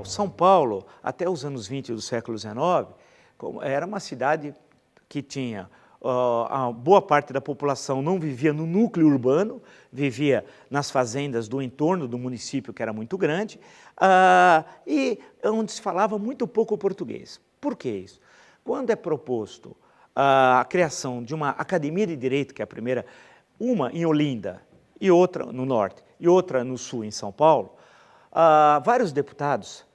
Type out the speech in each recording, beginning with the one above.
São Paulo, até os anos 20 do século XIX, era uma cidade que tinha, a boa parte da população não vivia no núcleo urbano, vivia nas fazendas do entorno do município, que era muito grande, e onde se falava muito pouco português. Por que isso? Quando é proposto a criação de uma academia de direito, que é a primeira, uma em Olinda e outra no norte, e outra no sul, em São Paulo, vários deputados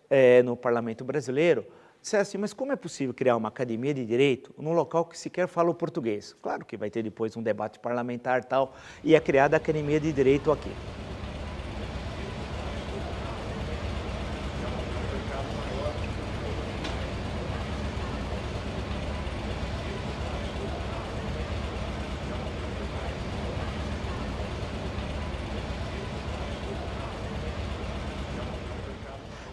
no parlamento brasileiro disseram assim, mas como é possível criar uma academia de direito num local que sequer fala o português? Claro que vai ter depois um debate parlamentar e tal, e é criada a academia de direito aqui.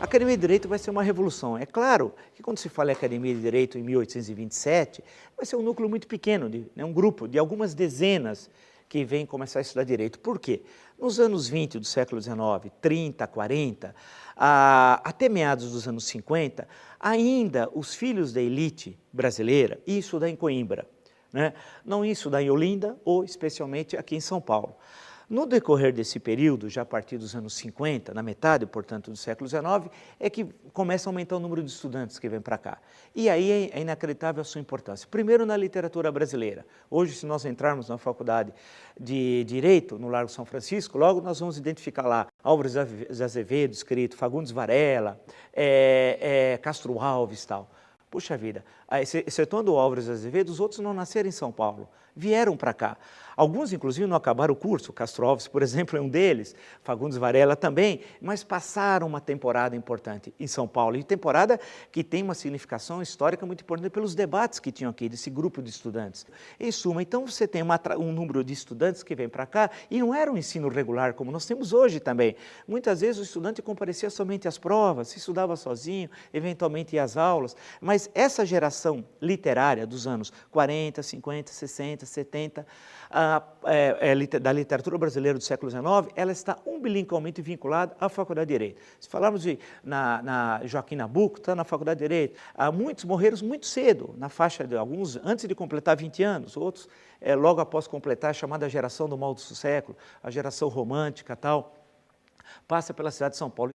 A Academia de Direito vai ser uma revolução. É claro que quando se fala em Academia de Direito em 1827, vai ser um núcleo muito pequeno, um grupo de algumas dezenas que vêm começar a estudar Direito. Por quê? Nos anos 20 do século XIX, 30, 40, até meados dos anos 50, ainda os filhos da elite brasileira iam estudar em Coimbra, né? Não iam estudar em Olinda ou especialmente aqui em São Paulo. No decorrer desse período, já a partir dos anos 50, na metade, portanto, do século XIX, é que começa a aumentar o número de estudantes que vêm para cá. E aí é inacreditável a sua importância. Primeiro, na literatura brasileira. Hoje, se nós entrarmos na faculdade de Direito, no Largo São Francisco, logo nós vamos identificar lá Álvares de Azevedo, escrito, Fagundes Varela, Castro Alves e tal. Puxa vida, excetuando o Álvares de Azevedo, os outros não nasceram em São Paulo, vieram para cá. Alguns, inclusive, não acabaram o curso, Castro Alves, por exemplo, é um deles, Fagundes Varela também, mas passaram uma temporada importante em São Paulo, e temporada que tem uma significação histórica muito importante pelos debates que tinham aqui, desse grupo de estudantes. Em suma, então você tem um número de estudantes que vêm para cá, e não era um ensino regular como nós temos hoje também. Muitas vezes o estudante comparecia somente às provas, se estudava sozinho, eventualmente ia às aulas, mas essa geração literária dos anos 40, 50, 60, 70, da literatura brasileira do século XIX, ela está umbilicalmente vinculada à Faculdade de Direito. Se falarmos na Joaquim Nabuco, está na Faculdade de Direito. Muitos morreram muito cedo, na faixa de alguns, antes de completar 20 anos, outros logo após completar a chamada geração do mal do século, a geração romântica tal, passa pela cidade de São Paulo.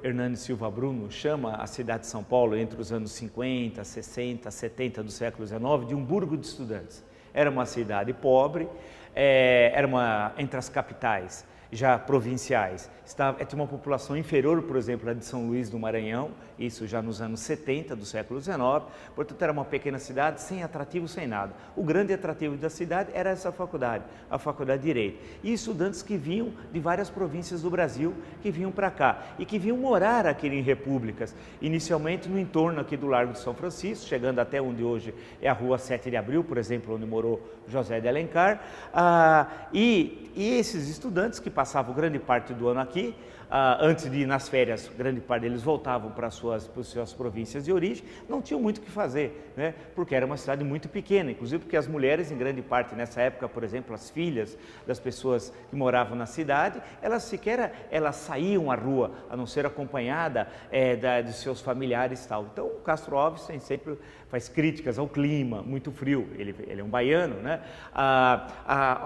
Hernani Silva Bruno chama a cidade de São Paulo, entre os anos 50, 60, 70 do século XIX, de um burgo de estudantes. Era uma cidade pobre, era entre as capitais já provinciais. Tinha uma população inferior, por exemplo, à de São Luís do Maranhão, isso já nos anos 70 do século XIX, portanto era uma pequena cidade sem atrativo, sem nada. O grande atrativo da cidade era essa faculdade, a Faculdade de Direito. E estudantes que vinham de várias províncias do Brasil, que vinham para cá e que vinham morar aqui em repúblicas, inicialmente no entorno aqui do Largo de São Francisco, chegando até onde hoje é a Rua 7 de Abril, por exemplo, onde morou José de Alencar, e esses estudantes que passavam grande parte do ano aqui, antes de ir nas férias, grande parte deles voltavam para suas províncias de origem, não tinham muito o que fazer, né? Porque era uma cidade muito pequena, inclusive porque as mulheres, em grande parte nessa época, por exemplo, as filhas das pessoas que moravam na cidade, elas saíam à rua, a não ser acompanhada de seus familiares e tal. Então, o Castro Alves sempre faz críticas ao clima, muito frio, ele é um baiano, né?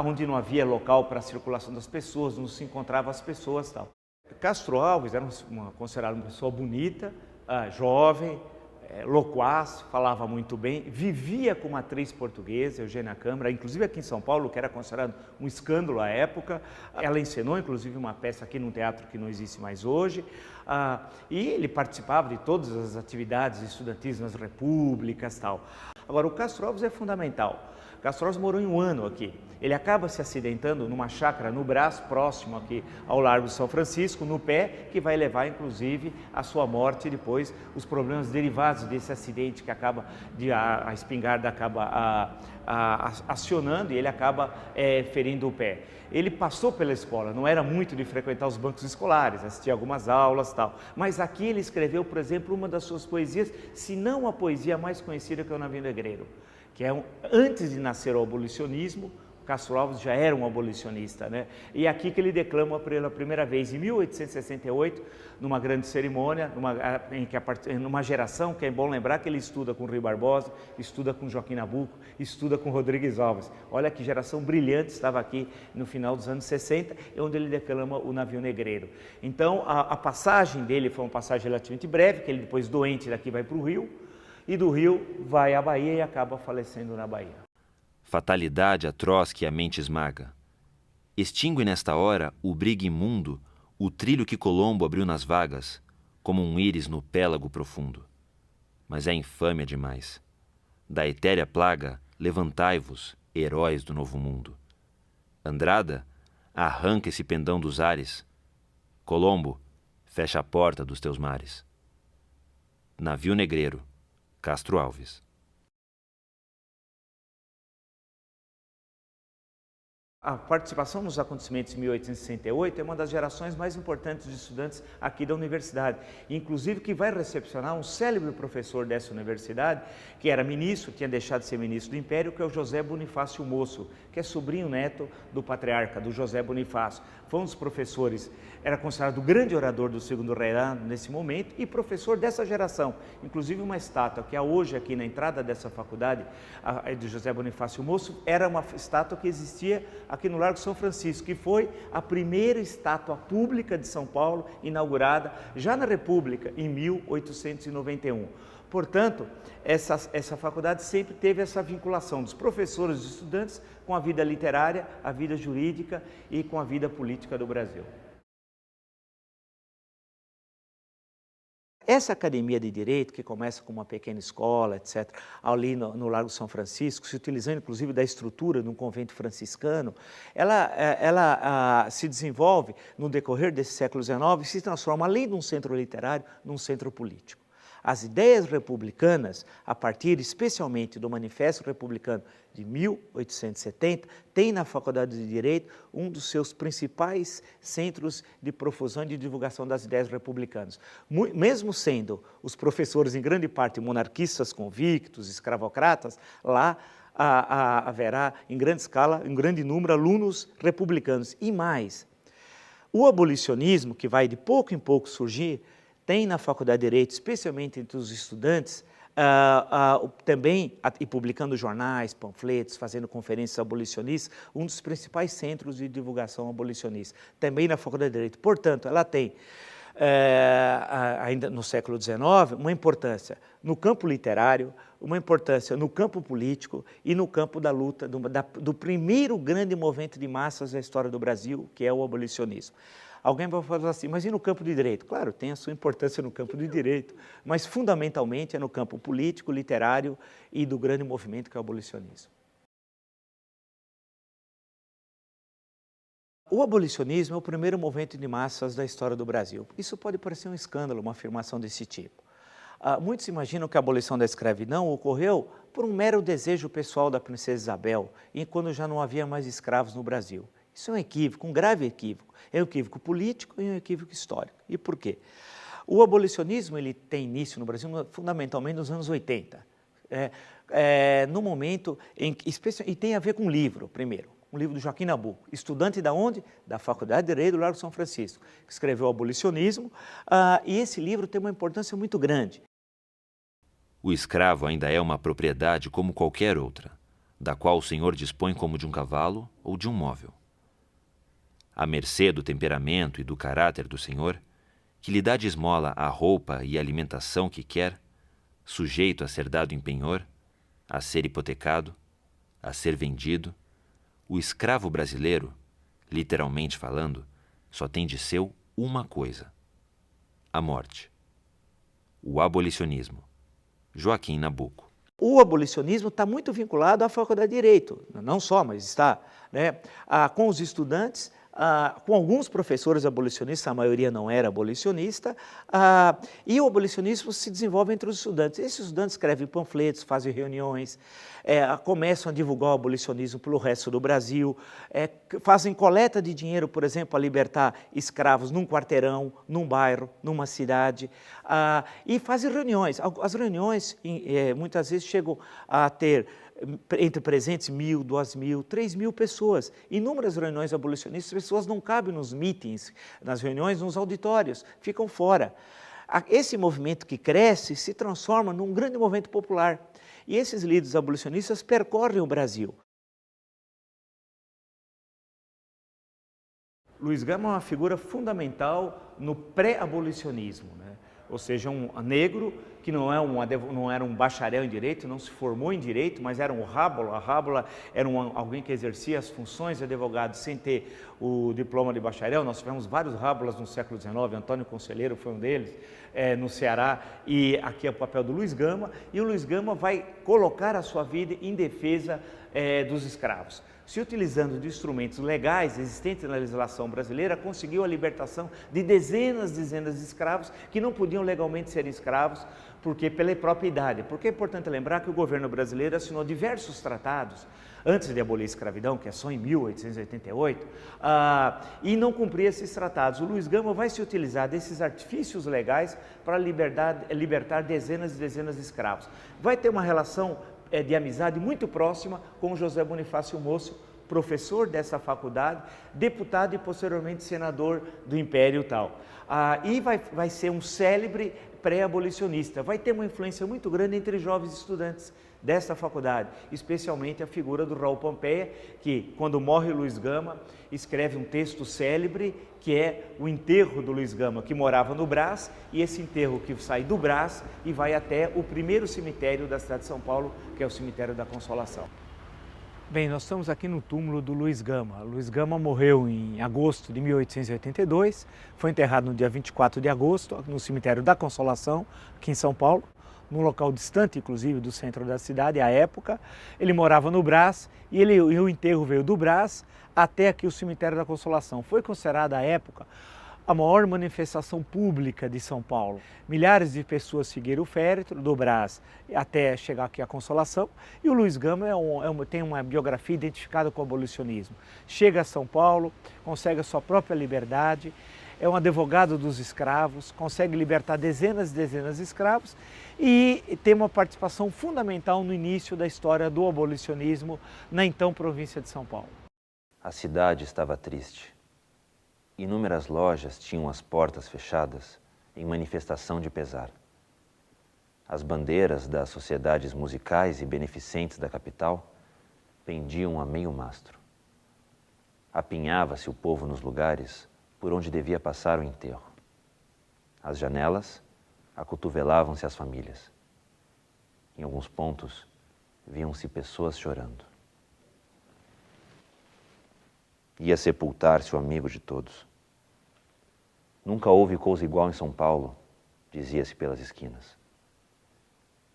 Onde não havia local para a circulação das pessoas, não se encontravam as pessoas e tal. Castro Alves era considerado uma pessoa bonita, jovem, loquaz, falava muito bem, vivia com uma atriz portuguesa, Eugênia Câmara, inclusive aqui em São Paulo, que era considerado um escândalo à época. Ela encenou, inclusive, uma peça aqui num teatro que não existe mais hoje, e ele participava de todas as atividades estudantis nas repúblicas e tal. Agora, o Castro Alves é fundamental. Castro Alves morou em um ano aqui. Ele acaba se acidentando numa chácara no Brás, próximo aqui ao Largo de São Francisco, no pé, que vai levar, inclusive, à sua morte e depois os problemas derivados desse acidente que a espingarda acaba acionando e ele acaba ferindo o pé. Ele passou pela escola, não era muito de frequentar os bancos escolares, assistia algumas aulas e tal, mas aqui ele escreveu, por exemplo, uma das suas poesias, se não a poesia mais conhecida, que é o Navio Negreiro, que é antes de nascer o abolicionismo, Castro Alves já era um abolicionista, né? E é aqui que ele declama pela primeira vez, em 1868, numa grande cerimônia, numa geração que é bom lembrar que ele estuda com Rui Barbosa, estuda com Joaquim Nabuco, estuda com Rodrigues Alves. Olha que geração brilhante estava aqui no final dos anos 60, onde ele declama o Navio Negreiro. Então, a passagem dele foi uma passagem relativamente breve, que ele depois doente daqui vai para o Rio, e do Rio vai à Bahia e acaba falecendo na Bahia. Fatalidade atroz que a mente esmaga. Extingue nesta hora o brigue imundo, o trilho que Colombo abriu nas vagas, como um íris no pélago profundo. Mas é infâmia demais. Da etérea plaga, levantai-vos, heróis do novo mundo. Andrada, arranca esse pendão dos ares. Colombo, fecha a porta dos teus mares. Navio Negreiro, Castro Alves. A participação nos acontecimentos de 1868 é uma das gerações mais importantes de estudantes aqui da universidade, inclusive que vai recepcionar um célebre professor dessa universidade, que era ministro, tinha deixado de ser ministro do Império, que é o José Bonifácio Moço, que é sobrinho neto do patriarca, do José Bonifácio. Foi um dos professores, era considerado o grande orador do segundo reinado nesse momento e professor dessa geração. Inclusive uma estátua que há hoje aqui na entrada dessa faculdade, de José Bonifácio Moço, era uma estátua que existia aqui no Largo São Francisco, que foi a primeira estátua pública de São Paulo, inaugurada já na República, em 1891. Portanto, essa faculdade sempre teve essa vinculação dos professores e dos estudantes com a vida literária, a vida jurídica e com a vida política do Brasil. Essa academia de direito, que começa com uma pequena escola, etc., ali no Largo São Francisco, se utilizando inclusive da estrutura de um convento franciscano, ela se desenvolve no decorrer desse século XIX e se transforma, além de um centro literário, num centro político. As ideias republicanas, a partir especialmente do Manifesto Republicano de 1870, tem na Faculdade de Direito um dos seus principais centros de profusão e de divulgação das ideias republicanas. Mesmo sendo os professores, em grande parte, monarquistas convictos, escravocratas, lá haverá, em grande escala, em grande número, alunos republicanos. E mais, o abolicionismo, que vai de pouco em pouco surgir, tem na Faculdade de Direito, especialmente entre os estudantes, também, e publicando jornais, panfletos, fazendo conferências abolicionistas, um dos principais centros de divulgação abolicionista, também na Faculdade de Direito. Portanto, ela tem, ainda no século XIX, uma importância no campo literário, uma importância no campo político e no campo da luta, do primeiro grande movimento de massas da história do Brasil, que é o abolicionismo. Alguém vai falar assim, mas e no campo de direito? Claro, tem a sua importância no campo de direito, mas fundamentalmente é no campo político, literário e do grande movimento que é o abolicionismo. O abolicionismo é o primeiro movimento de massas da história do Brasil. Isso pode parecer um escândalo, uma afirmação desse tipo. Muitos imaginam que a abolição da escravidão ocorreu por um mero desejo pessoal da princesa Isabel, e quando já não havia mais escravos no Brasil. Isso é um equívoco, um grave equívoco. É um equívoco político e um equívoco histórico. E por quê? O abolicionismo ele tem início no Brasil fundamentalmente nos anos 80. No momento em que, e tem a ver com um livro, primeiro, um livro do Joaquim Nabuco, estudante da onde? Da Faculdade de Direito do Largo São Francisco, que escreveu o Abolicionismo, e esse livro tem uma importância muito grande. O escravo ainda é uma propriedade como qualquer outra, da qual o senhor dispõe como de um cavalo ou de um móvel. À mercê do temperamento e do caráter do senhor, que lhe dá de esmola a roupa e a alimentação que quer, sujeito a ser dado em penhor, a ser hipotecado, a ser vendido, o escravo brasileiro, literalmente falando, só tem de seu uma coisa: a morte. O abolicionismo. Joaquim Nabuco. O abolicionismo está muito vinculado à Faculdade de Direito, não só, mas está, né, com os estudantes, com alguns professores abolicionistas, a maioria não era abolicionista, e o abolicionismo se desenvolve entre os estudantes. Esses estudantes escrevem panfletos, fazem reuniões, começam a divulgar o abolicionismo pelo resto do Brasil, fazem coleta de dinheiro, por exemplo, a libertar escravos num quarteirão, num bairro, numa cidade, e fazem reuniões. As reuniões, muitas vezes, chegam a ter entre presentes 1.000, 2.000, 3.000 pessoas. Inúmeras reuniões abolicionistas, as pessoas não cabem nos mítings, nas reuniões, nos auditórios, ficam fora. Esse movimento que cresce se transforma num grande movimento popular. E esses líderes abolicionistas percorrem o Brasil. Luiz Gama é uma figura fundamental no pré-abolicionismo, né? Ou seja, um negro que não era um bacharel em direito, não se formou em direito, mas era um rábula. A rábula era alguém que exercia as funções de advogado sem ter o diploma de bacharel. Nós tivemos vários rábulas no século XIX, Antônio Conselheiro foi um deles, no Ceará, e aqui é o papel do Luiz Gama, e o Luiz Gama vai colocar a sua vida em defesa dos escravos. Se utilizando de instrumentos legais existentes na legislação brasileira, conseguiu a libertação de dezenas de escravos que não podiam legalmente ser escravos, porque pela própria idade. Porque é importante lembrar que o governo brasileiro assinou diversos tratados antes de abolir a escravidão, que é só em 1888, e não cumpria esses tratados. O Luiz Gama vai se utilizar desses artifícios legais para libertar dezenas e dezenas de escravos. Vai ter uma relação de amizade muito próxima com José Bonifácio Moço, professor dessa faculdade, deputado e posteriormente senador do Império e tal. E vai ser um célebre pré-abolicionista, vai ter uma influência muito grande entre jovens estudantes dessa faculdade, especialmente a figura do Raul Pompeia, que quando morre Luiz Gama, escreve um texto célebre, que é o enterro do Luiz Gama, que morava no Brás, e esse enterro que sai do Brás e vai até o primeiro cemitério da cidade de São Paulo, que é o cemitério da Consolação. Bem, nós estamos aqui no túmulo do Luiz Gama. Luiz Gama morreu em agosto de 1882, foi enterrado no dia 24 de agosto, no cemitério da Consolação, aqui em São Paulo, num local distante, inclusive, do centro da cidade, à época. Ele morava no Brás e o enterro veio do Brás até aqui o cemitério da Consolação. Foi considerada, à época, a maior manifestação pública de São Paulo. Milhares de pessoas seguiram o féretro do Brás até chegar aqui à Consolação, e o Luiz Gama tem uma biografia identificada com o abolicionismo. Chega a São Paulo, consegue a sua própria liberdade, é um advogado dos escravos, consegue libertar dezenas e dezenas de escravos e tem uma participação fundamental no início da história do abolicionismo na então província de São Paulo. A cidade estava triste. Inúmeras lojas tinham as portas fechadas em manifestação de pesar. As bandeiras das sociedades musicais e beneficentes da capital pendiam a meio mastro. Apinhava-se o povo nos lugares por onde devia passar o enterro. Às janelas, acotovelavam-se as famílias. Em alguns pontos, viam-se pessoas chorando. Ia sepultar-se o amigo de todos. Nunca houve coisa igual em São Paulo, dizia-se pelas esquinas.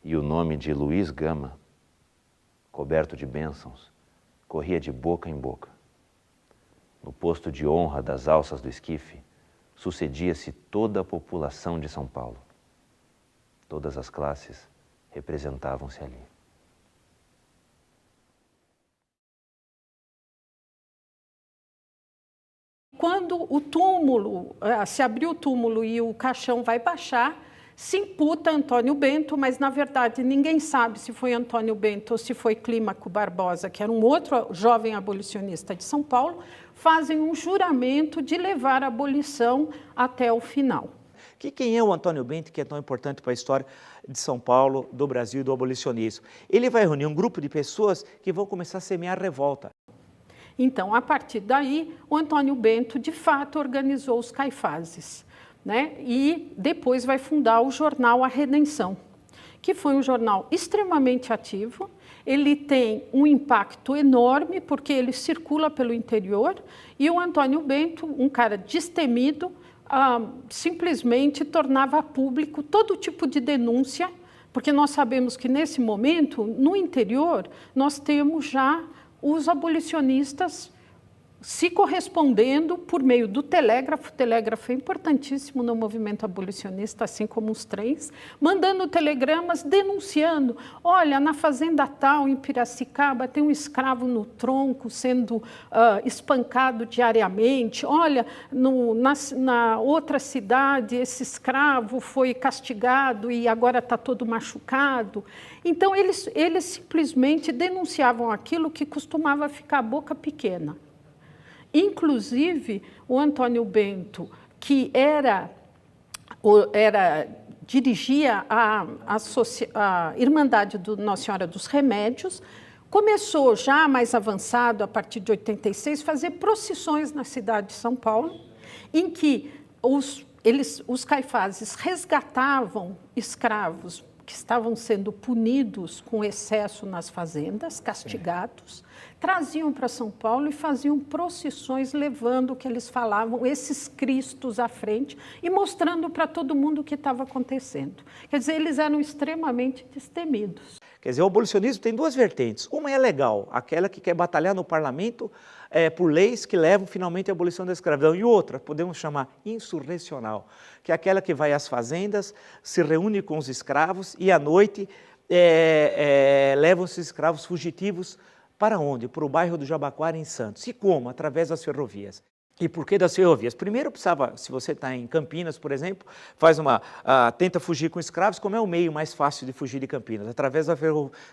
E o nome de Luiz Gama, coberto de bênçãos, corria de boca em boca. No posto de honra das alças do esquife, sucedia-se toda a população de São Paulo. Todas as classes representavam-se ali. Quando o túmulo, se abriu o túmulo e o caixão vai baixar, se imputa Antônio Bento, mas na verdade ninguém sabe se foi Antônio Bento ou se foi Clímaco Barbosa, que era um outro jovem abolicionista de São Paulo, fazem um juramento de levar a abolição até o final. Quem é o Antônio Bento, que é tão importante para a história de São Paulo, do Brasil e do abolicionismo? Ele vai reunir um grupo de pessoas que vão começar a semear revolta. Então, a partir daí, o Antônio Bento, de fato, organizou os Caifazes, né? E depois vai fundar o jornal A Redenção, que foi um jornal extremamente ativo. Ele tem um impacto enorme, porque ele circula pelo interior, e o Antônio Bento, um cara destemido, simplesmente tornava público todo tipo de denúncia, porque nós sabemos que, nesse momento, no interior, nós temos já os abolicionistas se correspondendo por meio do telégrafo. O telégrafo é importantíssimo no movimento abolicionista, assim como os trens, mandando telegramas denunciando: olha, na fazenda tal, em Piracicaba, tem um escravo no tronco sendo espancado diariamente. Olha, na outra cidade, esse escravo foi castigado e agora está todo machucado. Então, eles simplesmente denunciavam aquilo que costumava ficar a boca pequena. Inclusive, o Antônio Bento, que dirigia a Irmandade do Nossa Senhora dos Remédios, começou já mais avançado, a partir de 86, fazer procissões na cidade de São Paulo, em que os caifazes resgatavam escravos que estavam sendo punidos com excesso nas fazendas, castigados, traziam para São Paulo e faziam procissões levando o que eles falavam, esses cristos à frente, e mostrando para todo mundo o que estava acontecendo. Quer dizer, eles eram extremamente destemidos. Quer dizer, o abolicionismo tem duas vertentes. Uma é legal, aquela que quer batalhar no parlamento por leis que levam finalmente à abolição da escravidão. E outra, podemos chamar insurrecional, que é aquela que vai às fazendas, se reúne com os escravos e à noite levam esses escravos fugitivos para onde? Para o bairro do Jabaquara, em Santos. E como? Através das ferrovias. E por que das ferrovias? Primeiro precisava, se você está em Campinas, por exemplo, tenta fugir com escravos, como é o meio mais fácil de fugir de Campinas? Através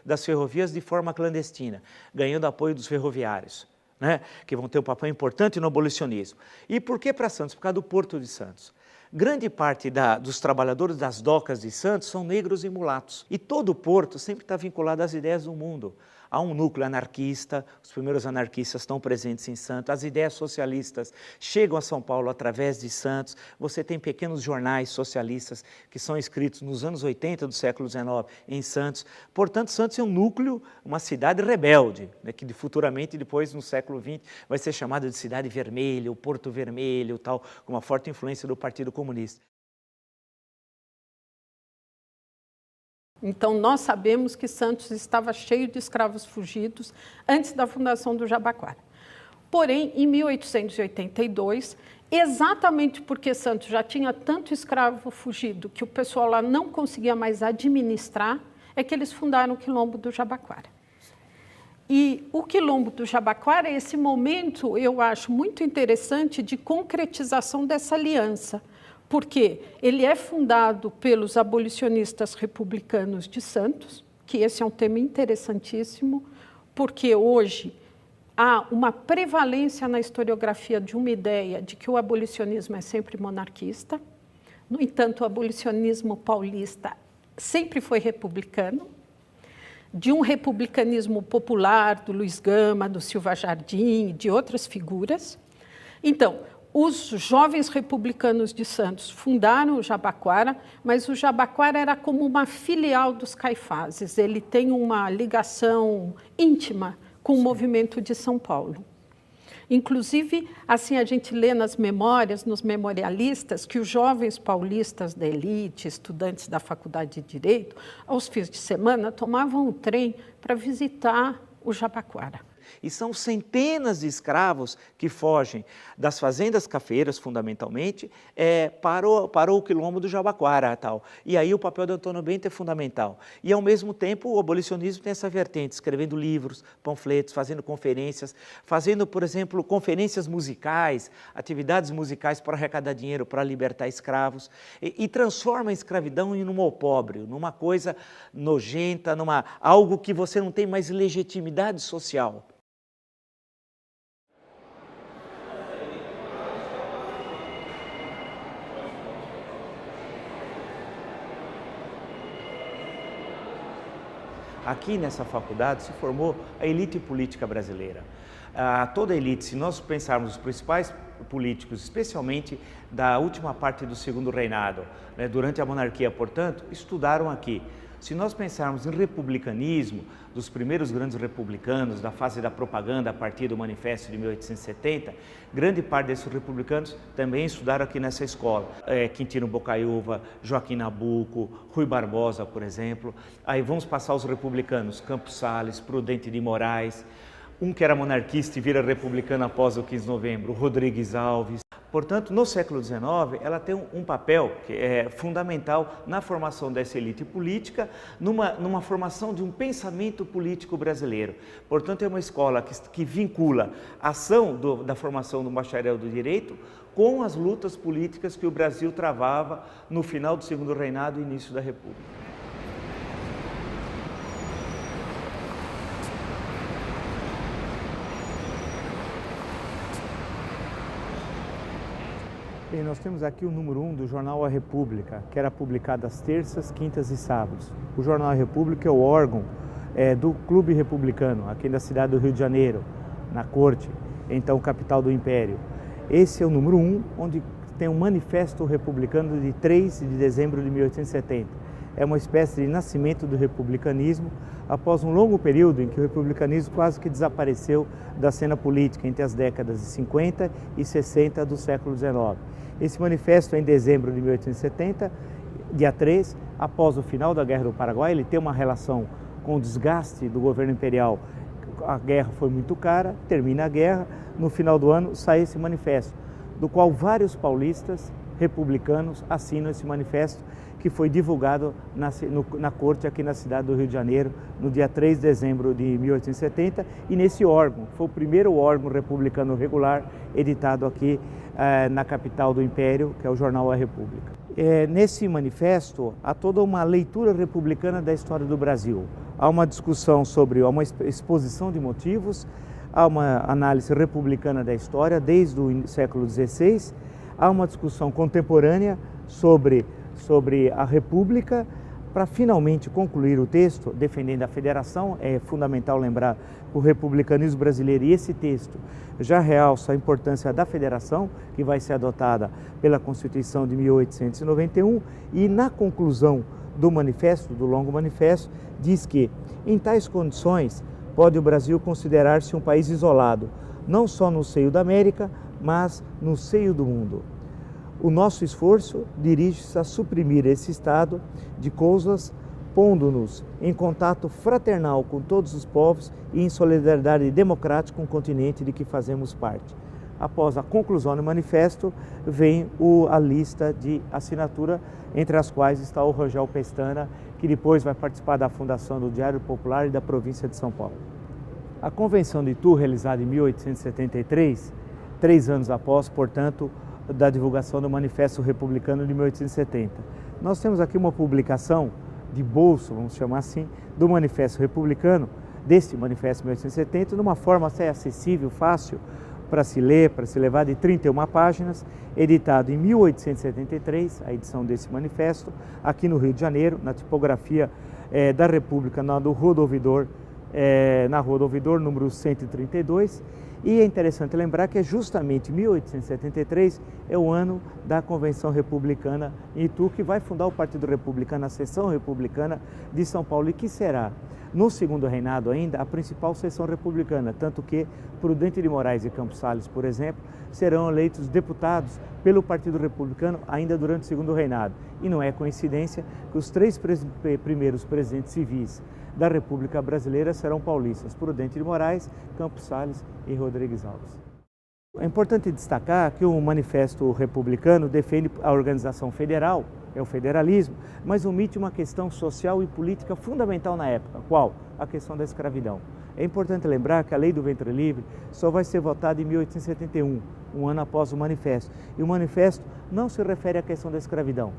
das ferrovias de forma clandestina, ganhando apoio dos ferroviários, né? Que vão ter um papel importante no abolicionismo. E por que para Santos? Por causa do Porto de Santos. Grande parte dos trabalhadores das docas de Santos são negros e mulatos. E todo o porto sempre está vinculado às ideias do mundo. Há um núcleo anarquista, os primeiros anarquistas estão presentes em Santos, as ideias socialistas chegam a São Paulo através de Santos, você tem pequenos jornais socialistas que são escritos nos anos 80 do século XIX em Santos. Portanto, Santos é um núcleo, uma cidade rebelde, né, que futuramente, depois no século XX, vai ser chamada de Cidade Vermelha, o Porto Vermelho, tal, com uma forte influência do Partido Comunista. Então, nós sabemos que Santos estava cheio de escravos fugidos antes da fundação do Jabaquara. Porém, em 1882, exatamente porque Santos já tinha tanto escravo fugido que o pessoal lá não conseguia mais administrar, é que eles fundaram o Quilombo do Jabaquara. E o Quilombo do Jabaquara é esse momento, eu acho, muito interessante de concretização dessa aliança, porque ele é fundado pelos abolicionistas republicanos de Santos, que esse é um tema interessantíssimo, porque hoje há uma prevalência na historiografia de uma ideia de que o abolicionismo é sempre monarquista. No entanto, o abolicionismo paulista sempre foi republicano, de um republicanismo popular, do Luiz Gama, do Silva Jardim e de outras figuras. Então, os jovens republicanos de Santos fundaram o Jabaquara, mas o Jabaquara era como uma filial dos caifazes. Ele tem uma ligação íntima com o movimento de São Paulo. Inclusive, assim a gente lê nas memórias, nos memorialistas, que os jovens paulistas da elite, estudantes da Faculdade de Direito, aos fins de semana, tomavam o trem para visitar o Jabaquara. E são centenas de escravos que fogem das fazendas cafeiras, fundamentalmente, para o Quilombo do Jabaquara. Tal. E aí o papel do Antônio Bento é fundamental. E, ao mesmo tempo, o abolicionismo tem essa vertente, escrevendo livros, panfletos, fazendo conferências, fazendo, por exemplo, conferências musicais, atividades musicais para arrecadar dinheiro, para libertar escravos, e transforma a escravidão em um opróbrio, numa coisa nojenta, algo que você não tem mais legitimidade social. Aqui nessa faculdade se formou a elite política brasileira. Toda a elite, se nós pensarmos os principais políticos, especialmente da última parte do segundo reinado, né, durante a monarquia, portanto, estudaram aqui. Se nós pensarmos em republicanismo, dos primeiros grandes republicanos, da fase da propaganda a partir do Manifesto de 1870, grande parte desses republicanos também estudaram aqui nessa escola. Quintino Bocaiúva, Joaquim Nabuco, Rui Barbosa, por exemplo. Aí vamos passar os republicanos, Campos Sales, Prudente de Moraes. Um que era monarquista e vira republicano após o 15 de novembro, o Rodrigues Alves. Portanto, no século XIX, ela tem um papel que é fundamental na formação dessa elite política, numa formação de um pensamento político brasileiro. Portanto, é uma escola que vincula a ação da formação do bacharel do direito com as lutas políticas que o Brasil travava no final do Segundo Reinado e início da República. Bem, nós temos aqui o número 1 do jornal A República, que era publicado às terças, quintas e sábados. O jornal A República é o órgão do Clube Republicano, aqui na cidade do Rio de Janeiro, na Corte, então capital do Império. Esse é o número 1, onde tem um manifesto republicano de 3 de dezembro de 1870. É uma espécie de nascimento do republicanismo após um longo período em que o republicanismo quase que desapareceu da cena política entre as décadas de 50 e 60 do século XIX. Esse manifesto é em dezembro de 1870, dia 3, após o final da Guerra do Paraguai. Ele tem uma relação com o desgaste do governo imperial. A guerra foi muito cara, termina a guerra, no final do ano sai esse manifesto, do qual vários paulistas republicanos assinam esse manifesto, que foi divulgado na corte aqui na cidade do Rio de Janeiro, no dia 3 de dezembro de 1870, e nesse órgão, foi o primeiro órgão republicano regular editado aqui na capital do Império, que é o jornal A República. Nesse manifesto há toda uma leitura republicana da história do Brasil. Há uma discussão sobre uma exposição de motivos, há uma análise republicana da história desde o século XVI, há uma discussão contemporânea sobre a República, para finalmente concluir o texto defendendo a federação. É fundamental lembrar que o republicanismo brasileiro, e esse texto já realça a importância da federação, que vai ser adotada pela Constituição de 1891, e na conclusão do manifesto, do longo manifesto, diz que, em tais condições, pode o Brasil considerar-se um país isolado, não só no seio da América, mas no seio do mundo. O nosso esforço dirige-se a suprimir esse estado de coisas, pondo-nos em contato fraternal com todos os povos e em solidariedade democrática com o continente de que fazemos parte. Após a conclusão do manifesto, vem a lista de assinatura, entre as quais está o Rangel Pestana, que depois vai participar da fundação do Diário Popular e da província de São Paulo. A Convenção de Itu, realizada em 1873, 3 anos após, portanto, da divulgação do Manifesto Republicano de 1870. Nós temos aqui uma publicação de bolso, vamos chamar assim, do Manifesto Republicano, deste Manifesto de 1870, numa forma até acessível, fácil para se ler, para se levar, de 31 páginas, editado em 1873, a edição desse manifesto, aqui no Rio de Janeiro, na tipografia da República, na Rua do Ouvidor, número 132, e é interessante lembrar que é justamente 1873 é o ano da Convenção Republicana em Itu, que vai fundar o Partido Republicano, a seção republicana de São Paulo, e que será, no segundo reinado ainda, a principal seção republicana, tanto que Prudente de Moraes e Campos Salles, por exemplo, serão eleitos deputados pelo Partido Republicano ainda durante o segundo reinado. E não é coincidência que os 3 primeiros presidentes civis da República Brasileira serão paulistas: Prudente de Moraes, Campos Salles e Rodrigues Alves. É importante destacar que o Manifesto Republicano defende a organização federal, é o federalismo, mas omite uma questão social e política fundamental na época. Qual? A questão da escravidão. É importante lembrar que a Lei do Ventre Livre só vai ser votada em 1871, um ano após o Manifesto. E o Manifesto não se refere à questão da escravidão.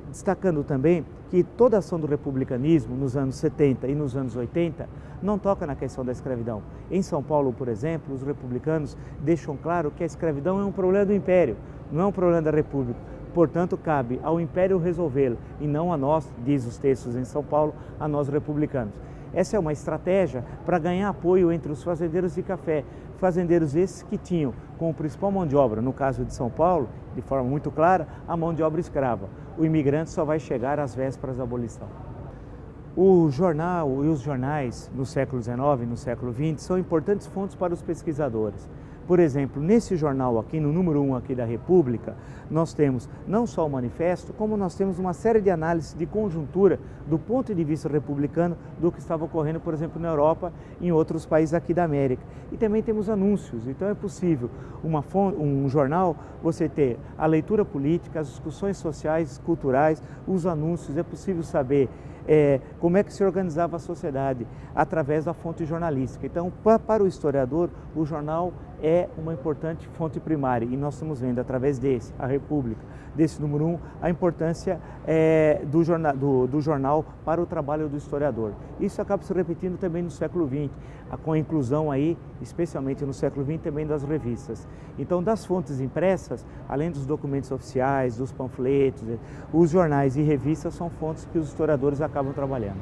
Destacando também que toda a ação do republicanismo nos anos 70 e nos anos 80 não toca na questão da escravidão. Em São Paulo, por exemplo, os republicanos deixam claro que a escravidão é um problema do Império, não é um problema da República. Portanto, cabe ao Império resolvê-lo e não a nós, diz os textos em São Paulo, a nós republicanos. Essa é uma estratégia para ganhar apoio entre os fazendeiros de café, fazendeiros esses que tinham como principal mão de obra, no caso de São Paulo, de forma muito clara, a mão de obra escrava. O imigrante só vai chegar às vésperas da abolição. O jornal e os jornais no século XIX e no século XX são importantes fontes para os pesquisadores, Por exemplo, nesse jornal aqui, no número 1 aqui da República, nós temos não só o manifesto, como nós temos uma série de análises de conjuntura do ponto de vista republicano do que estava ocorrendo, por exemplo, na Europa e em outros países aqui da América. E também temos anúncios, então é possível um jornal você ter a leitura política, as discussões sociais, culturais, os anúncios, é possível saber como é que se organizava a sociedade através da fonte jornalística. Então, para o historiador, o jornal é uma importante fonte primária e nós estamos vendo através desse, a República, desse número 1, a importância do jornal para o trabalho do historiador. Isso acaba se repetindo também no século XX, com a inclusão aí, especialmente no século XX, também das revistas. Então, das fontes impressas, além dos documentos oficiais, dos panfletos, os jornais e revistas são fontes que os historiadores acabam trabalhando.